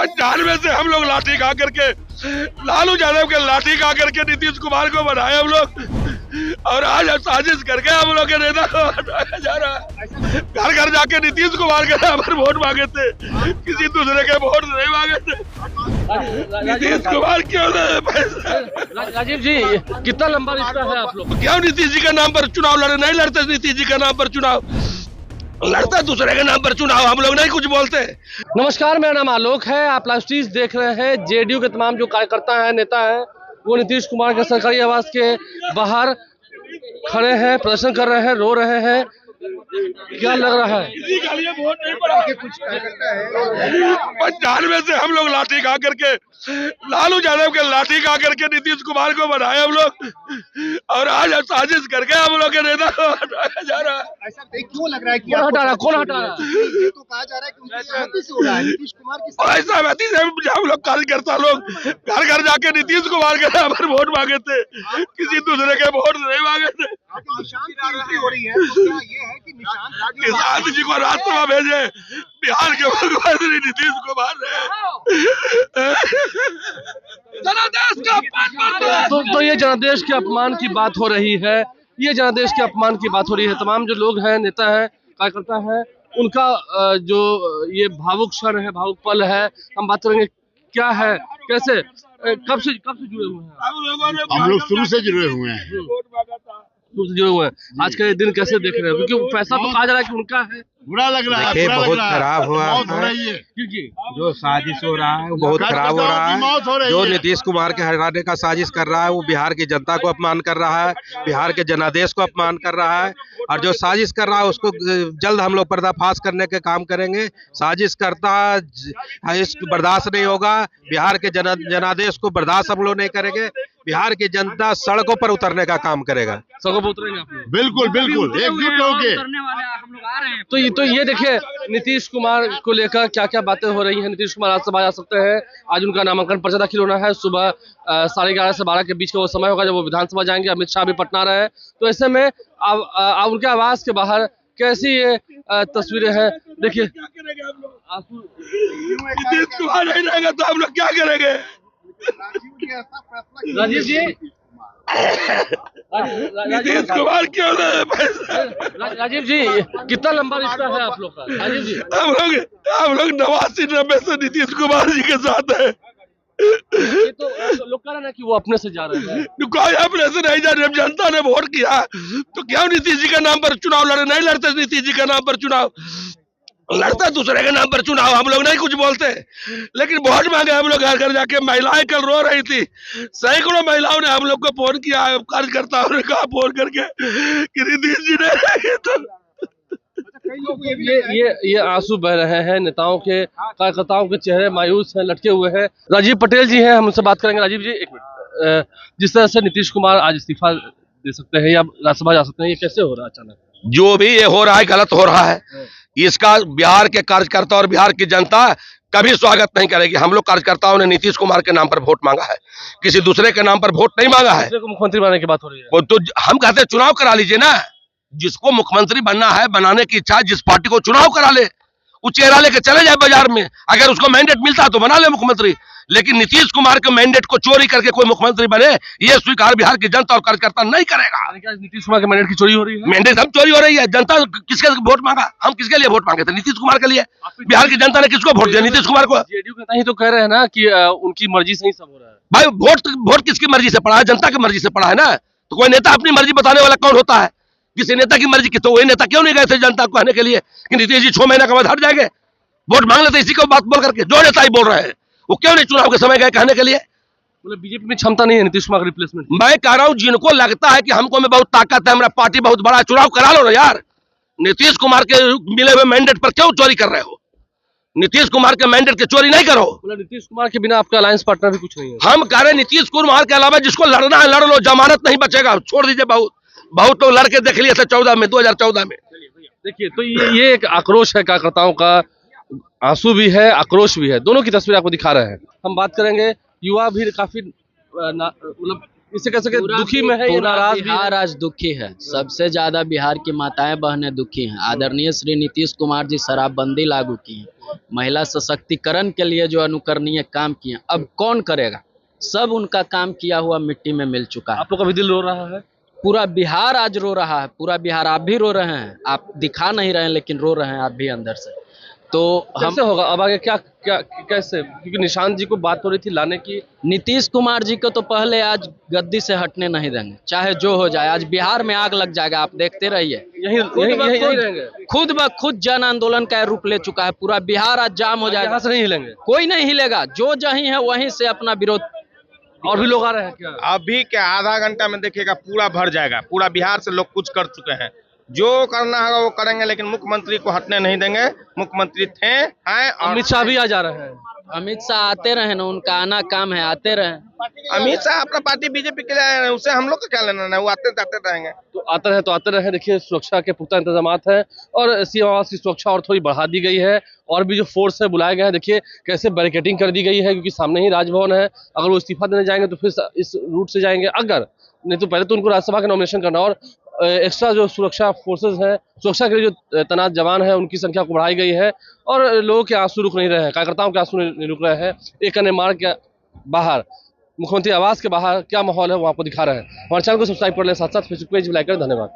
95 से हम लोग लाठी खा करके लालू यादव के लाठी खा करके नीतीश कुमार को बनाए हम लोग, और आज साजिश करके हम लोग के नेता को हटाया जा रहा है। घर घर जाके नीतीश कुमार के नाम पर वोट मांगे थे, किसी दूसरे के वोट नहीं मांगे थे। नीतीश कुमार क्यों पैसा? राजीव जी, कितना लंबा रिश्ता है आप लोग? क्यों नीतीश जी के नाम पर चुनाव लड़े? नहीं लड़ते नीतीश जी के नाम पर चुनाव, लड़ता दूसरे के नाम पर चुनाव। हम लोग नहीं कुछ बोलते। नमस्कार, मेरा नाम आलोक है। आप लाइव स्ट्रीम देख रहे हैं। जेडीयू के तमाम जो कार्यकर्ता हैं, नेता हैं, वो नीतीश कुमार के सरकारी आवास के बाहर खड़े हैं, प्रदर्शन कर रहे हैं, रो रहे हैं। क्या लग रहा है? इसी का लिए वोट नहीं पड़ा। कुछ 95 से हम लोग लाठी खा करके लालू यादव के लाठी खा करके नीतीश कुमार को बनाए हम लोग, और आज साजिश करके हम लोग के नेता को हटाया जा रहा है। ऐसा क्यों लग रहा है कि कौन हटा रहा है? कौन हटा रहा है? ये तो कहा जा रहा है कि उनकी सहमति से हो रहा है, नीतीश कुमार की और ऐसा सहमति से हम लोग कार्यकर्ता लोग घर घर जाके नीतीश कुमार के नाम पर वोट मांगे थे, किसी दूसरे के वोट नहीं मांगे थे। निशांत की एंट्री हो रही है, तो क्या ये है कि निशांत जी को राष्ट्रसभा भेजे बिहार के मुख्यमंत्री नीतीश कुमार ने। जनादेश का अपमान तो ये जनादेश के अपमान की बात हो रही है। ये जनादेश के अपमान की बात हो रही है। तमाम जो लोग हैं, नेता हैं, कार्यकर्ता हैं, उनका जो ये भावुक क्षण है, भावुक पल है, हम बात करेंगे क्या है, कैसे, कब से जुड़े हुए हैं? हम लोग शुरू से जुड़े हुए हैं। जुड़े हुए हैं। आज का ये दिन कैसे देख रहे हैं? क्योंकि पैसा तो कहा जा रहा है कि उनका है। बुरा लग रहा है, बहुत खराब हुआ मौत हो रही है, जो साजिश हो रहा है वो बहुत खराब हो रहा है। जो नीतीश कुमार के हटाने का साजिश कर रहा है वो बिहार की जनता को अपमान कर रहा है, बिहार के जनादेश को अपमान कर रहा है, और जो साजिश कर रहा है उसको जल्द हम लोग पर्दाफाश करने के काम करेंगे। साजिश करता इसको बर्दाश्त नहीं होगा, बिहार के जनादेश को बर्दाश्त हम लोग नहीं करेंगे। बिहार की जनता सड़कों पर उतरने का काम करेगा। सड़कों पर उतरेंगे आप लोग? बिल्कुल बिल्कुल एकजुट होके। तो ये देखिए, नीतीश कुमार को लेकर क्या क्या बातें हो रही हैं। नीतीश कुमार राज्यसभा जा सकते हैं। आज उनका नामांकन पर्चा दाखिल होना है। सुबह 11:30 से 12 के बीच का वो समय होगा जब वो विधानसभा जाएंगे। अमित शाह भी पटना रहे। तो ऐसे में उनके आवास के बाहर कैसी ये तस्वीरें हैं, देखिए। नीतीश कुमार नहीं रहेगा तो हम लोग क्या करेंगे? राजीव जी, नीतीश कुमार क्यों पैसा? राजीव जी, कितना लंबा रिश्ता है आप लोग का? राजीव जी, हम लोग 89-90 से नीतीश कुमार जी के साथ है। ये तो लोग कह रहे हैं कि वो अपने से जा रहे हैं। कोई अपने से नहीं जा रहे। जब जनता ने वोट किया तो क्यों नीतीश जी के नाम पर चुनाव लड़े? नहीं लड़ते नीतीश जी के नाम पर चुनाव, लड़ता दूसरे के नाम पर चुनाव। हम लोग नहीं कुछ बोलते, लेकिन वोट मांगे हम लोग घर घर जाके। महिलाएं कल रो रही थी, सैकड़ों महिलाओं ने हम लोग को फोन किया, कार्यकर्ताओं ने कहा फोन करके कि नीतीश जी ने तो ये आंसू बह रहे हैं। नेताओं के, कार्यकर्ताओं के चेहरे मायूस हैं, लटके हुए हैं। राजीव पटेल जी हैं, हम उनसे बात करेंगे। राजीव जी, एक मिनट, जिस तरह से नीतीश कुमार आज इस्तीफा दे सकते हैं या राज्यसभा जा सकते हैं, ये कैसे हो रहा है अचानक? जो भी ये हो रहा है गलत हो रहा है। इसका बिहार के कार्यकर्ता और बिहार की जनता कभी स्वागत नहीं करेगी। हम लोग कार्यकर्ताओं ने नीतीश कुमार के नाम पर वोट मांगा है, किसी दूसरे के नाम पर वोट नहीं मांगा है। मुख्यमंत्री बनाने की बात हो रही है, वो तो हम कहते हैं चुनाव करा लीजिए ना। जिसको मुख्यमंत्री बनना है, बनाने की इच्छा है, जिस पार्टी को चुनाव करा ले, वो चेहरा लेके चले जाए बाजार में। अगर उसको मैंडेट मिलता है तो बना ले मुख्यमंत्री। लेकिन नीतीश कुमार के मैंडेट को चोरी करके कोई मुख्यमंत्री बने, ये स्वीकार बिहार की जनता और कार्यकर्ता नहीं करेगा। नीतीश कुमार के मैंडेट की चोरी हो रही है। मैंडेट हम चोरी हो रही है। जनता किसके वोट मांगा? हम किसके लिए वोट मांगे थे? नीतीश कुमार के लिए। बिहार की जनता ने किसको वोट दिया? नीतीश कुमार को। जेडीयू के नेता ही तो कह रहे हैं ना कि उनकी मर्जी से ही सब हो रहा है। भाई वोट किसकी मर्जी से पड़ा है? जनता की मर्जी से पड़ा है ना। तो कोई नेता अपनी मर्जी बताने वाला कौन होता है? किसी नेता की मर्जी की तो वही नेता क्यों नहीं गए थे जनता को कहने के लिए कि नीतीश जी 6 महीने के बाद हट जाएंगे? वोट मांग लेते इसी को बात बोल करके। जो नेता ही बोल रहे हैं वो क्यों नहीं चुनाव के समय गए कहने के लिए? मतलब बीजेपी में क्षमता नहीं है नीतीश कुमार का रिप्लेसमेंट। मैं कह रहा हूं, जिनको लगता है कि हमको में बहुत ताकत है, मेरा पार्टी बहुत बड़ा, चुनाव करा लो ना यार। नीतीश कुमार के मिले हुए मैंडेट पर क्यों चोरी कर रहे हो? नीतीश कुमार के मैंडेट की चोरी नहीं करो। मतलब नीतीश कुमार के बिना आपका अलायंस पार्टनर भी कुछ नहीं है। हम कह रहे नीतीश कुमार के अलावा जिसको लड़ना है लड़ लो, जमानत नहीं बचेगा। छोड़ दीजिए। बहुत लोग लड़के देख लिए थे 2014 में। देखिए, तो ये एक आक्रोश है कार्यकर्ताओं का। आंसू भी है, आक्रोश भी है, दोनों की तस्वीर आपको दिखा रहे हैं। हम बात करेंगे, युवा भी काफी मतलब इससे कैसे कि दुखी में है, ये पूरा नाराज भी है। बिहार आज दुखी है। सबसे ज्यादा बिहार की माताएं बहनें दुखी हैं। आदरणीय श्री नीतीश कुमार जी शराबबंदी लागू की है, महिला सशक्तिकरण के लिए जो अनुकरणीय काम किए, अब कौन करेगा? सब उनका काम किया हुआ मिट्टी में मिल चुका है। आप लोग का भी दिल रो रहा है। पूरा बिहार आज रो रहा है, पूरा बिहार। आप भी रो रहे हैं, आप दिखा नहीं रहे हैं लेकिन रो रहे हैं आप भी अंदर से। तो हम कैसे होगा अब आगे, क्या क्या कैसे? क्योंकि निशांत जी को बात हो रही थी लाने की। नीतीश कुमार जी को तो पहले आज गद्दी से हटने नहीं देंगे, चाहे जो हो जाए। आज बिहार में आग लग जाएगा, आप देखते रहिए। यही रहेंगे, खुद ब खुद जन आंदोलन का रूप ले चुका है। पूरा बिहार आज जाम हो यहाँ जाएगा, से नहीं हिलेंगे। कोई नहीं हिलेगा। जो जहीं है वहीं से अपना विरोध। और भी लोग आ रहे हैं क्या? अभी क्या आधा घंटा में देखिएगा पूरा भर जाएगा। पूरा बिहार से लोग कुछ कर चुके हैं, जो करना होगा वो करेंगे, लेकिन मुख्यमंत्री को हटने नहीं देंगे। मुख्यमंत्री थे, हैं और अमित शाह भी आ जा रहे हैं। अमित शाह आते रहे ना, उनका आना काम है, आते रहे। अमित शाह अपना पार्टी बीजेपी के लिए आए हैं, उससे हम लोग का क्या लेना है? वो आते जाते रहेंगे। तो आते रहे। देखिए सुरक्षा के पुख्ता इंतजामात हैं और सीएम आवास की सुरक्षा और थोड़ी बढ़ा दी गई है। और भी जो फोर्स है बुलाए गए हैं, देखिए कैसे बैरिकेडिंग कर दी गई है, क्योंकि सामने ही राजभवन है। अगर वो इस्तीफा देने जाएंगे तो फिर इस रूट से जाएंगे, अगर नहीं तो पहले तो उनको राज्यसभा का नॉमिनेशन करना। और एक्स्ट्रा जो सुरक्षा फोर्सेज हैं, सुरक्षा के लिए जो तैनात जवान है, उनकी संख्या को बढ़ाई गई है। और लोगों के आंसू रुक नहीं रहे हैं, कार्यकर्ताओं के आंसू नहीं रुक रहे हैं। एक अन्य मार्ग के बाहर, मुख्यमंत्री आवास के बाहर क्या माहौल है वो आपको दिखा रहे हैं। हमारे चैनल को सब्सक्राइब कर लें, साथ साथ फेसबुक पेज भी लाइक करें। धन्यवाद।